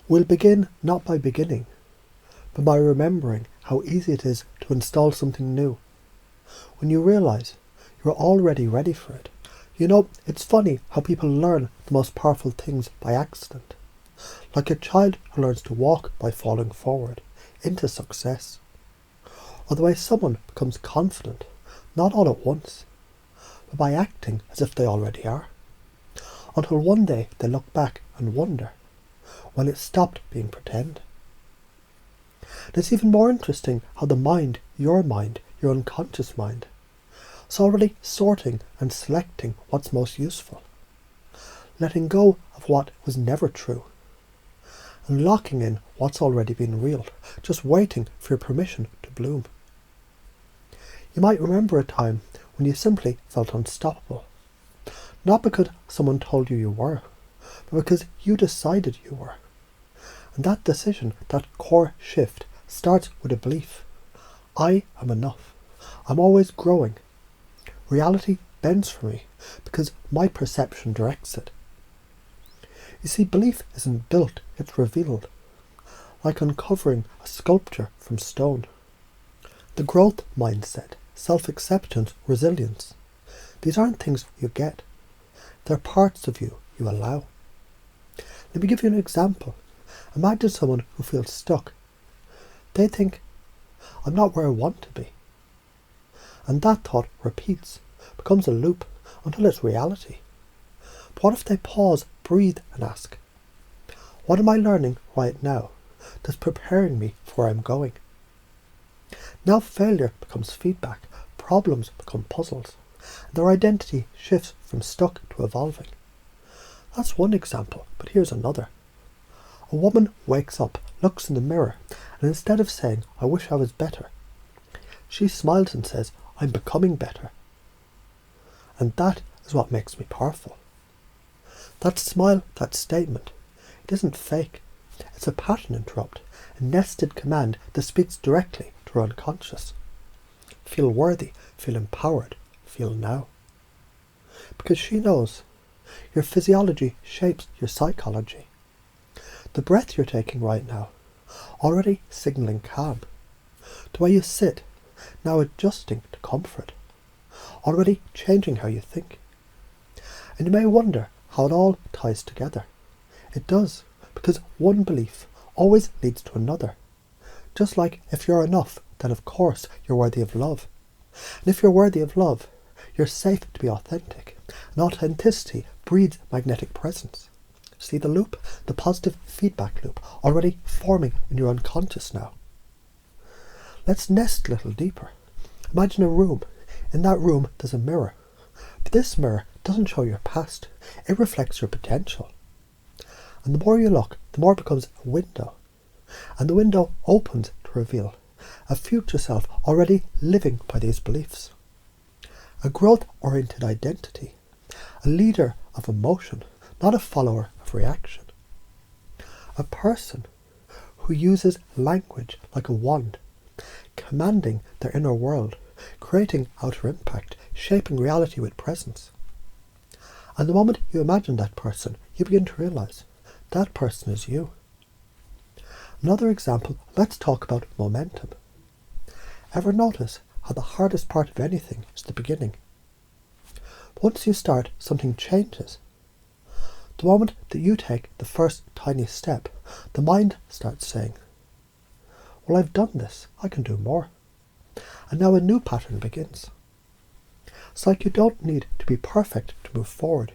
We'll begin not by beginning, but by remembering how easy it is to install something new. When you realise you're already ready for it. You know, it's funny how people learn the most powerful things by accident. Like a child who learns to walk by falling forward into success. Or the way someone becomes confident, not all at once, but by acting as if they already are. Until one day they look back and wonder when it stopped being pretend. And it's even more interesting how the mind, your unconscious mind, is already sorting and selecting what's most useful, letting go of what was never true, and locking in what's already been real, just waiting for your permission to bloom. You might remember a time when you simply felt unstoppable, not because someone told you were, but because you decided you were. And that decision, that core shift, starts with a belief. I am enough. I'm always growing. Reality bends for me because my perception directs it. You see, belief isn't built, it's revealed, like uncovering a sculpture from stone. The growth mindset, self-acceptance, resilience, these aren't things you get. They're parts of you allow. Let me give you an example. Imagine someone who feels stuck. They think, I'm not where I want to be. And that thought repeats, becomes a loop until it's reality. But what if they pause, breathe and ask, what am I learning right now that's preparing me for where I'm going? Now failure becomes feedback, problems become puzzles, and their identity shifts from stuck to evolving. That's one example, but here's another. A woman wakes up, looks in the mirror, and instead of saying, I wish I was better, she smiles and says, I'm becoming better. And that is what makes me powerful. That smile, that statement, it isn't fake. It's a pattern interrupt, a nested command that speaks directly to her unconscious. Feel worthy, feel empowered, feel now. Because she knows your physiology shapes your psychology. The breath you're taking right now, already signalling calm. The way you sit, now adjusting to comfort, already changing how you think. And you may wonder how it all ties together. It does, because one belief always leads to another. Just like if you're enough, then of course you're worthy of love. And if you're worthy of love, you're safe to be authentic. And authenticity breeds magnetic presence. See the loop? The positive feedback loop, already forming in your unconscious now. Let's nest a little deeper. Imagine a room. In that room there's a mirror. But this mirror doesn't show your past. It reflects your potential. And the more you look, the more it becomes a window. And the window opens to reveal a future self already living by these beliefs. A growth-oriented identity. A leader of emotion, not a follower of reaction. A person who uses language like a wand, commanding their inner world, creating outer impact, shaping reality with presence. And the moment you imagine that person, you begin to realize that person is you. Another example, let's talk about momentum. Ever notice how the hardest part of anything is the beginning? Once you start, something changes. The moment that you take the first tiny step, the mind starts saying, well, I've done this, I can do more. And now a new pattern begins. It's like you don't need to be perfect to move forward.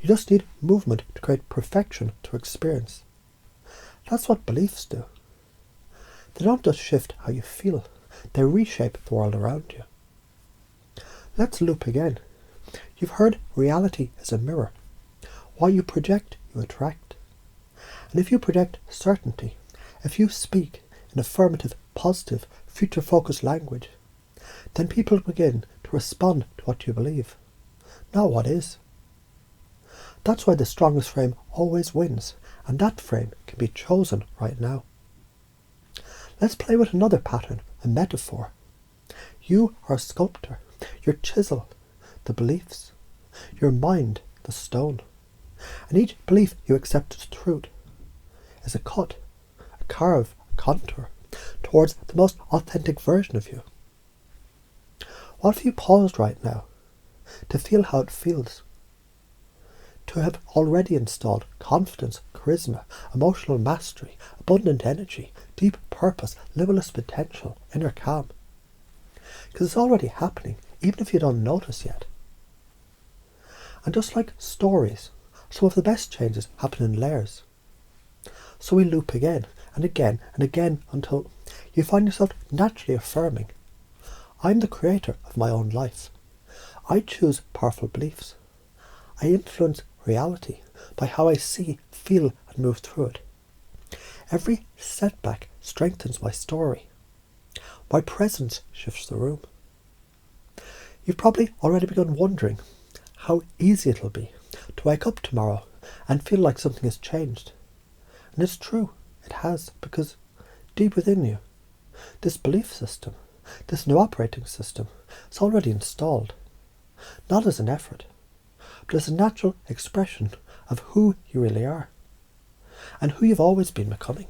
You just need movement to create perfection to experience. That's what beliefs do. They don't just shift how you feel, they reshape the world around you. Let's loop again. You've heard reality is a mirror. What you project, you attract. And if you project certainty, if you speak in affirmative, positive, future-focused language, then people begin to respond to what you believe, not what is. That's why the strongest frame always wins, and that frame can be chosen right now. Let's play with another pattern, a metaphor. You are a sculptor. Your chisel, the beliefs. Your mind, the stone. And each belief you accept as truth. is a cut, a carve, a contour, towards the most authentic version of you. What if you paused right now to feel how it feels? To have already installed confidence, charisma, emotional mastery, abundant energy, deep purpose, limitless potential, inner calm. Because it's already happening, even if you don't notice yet. And just like stories, some of the best changes happen in layers. So we loop again and again and again until you find yourself naturally affirming, I'm the creator of my own life. I choose powerful beliefs. I influence reality by how I see, feel and move through it. Every setback strengthens my story. My presence shifts the room. You've probably already begun wondering how easy it'll be to wake up tomorrow and feel like something has changed. And it's true, it has, because deep within you, this belief system, this new operating system, is already installed. Not as an effort, but as a natural expression of who you really are and who you've always been becoming.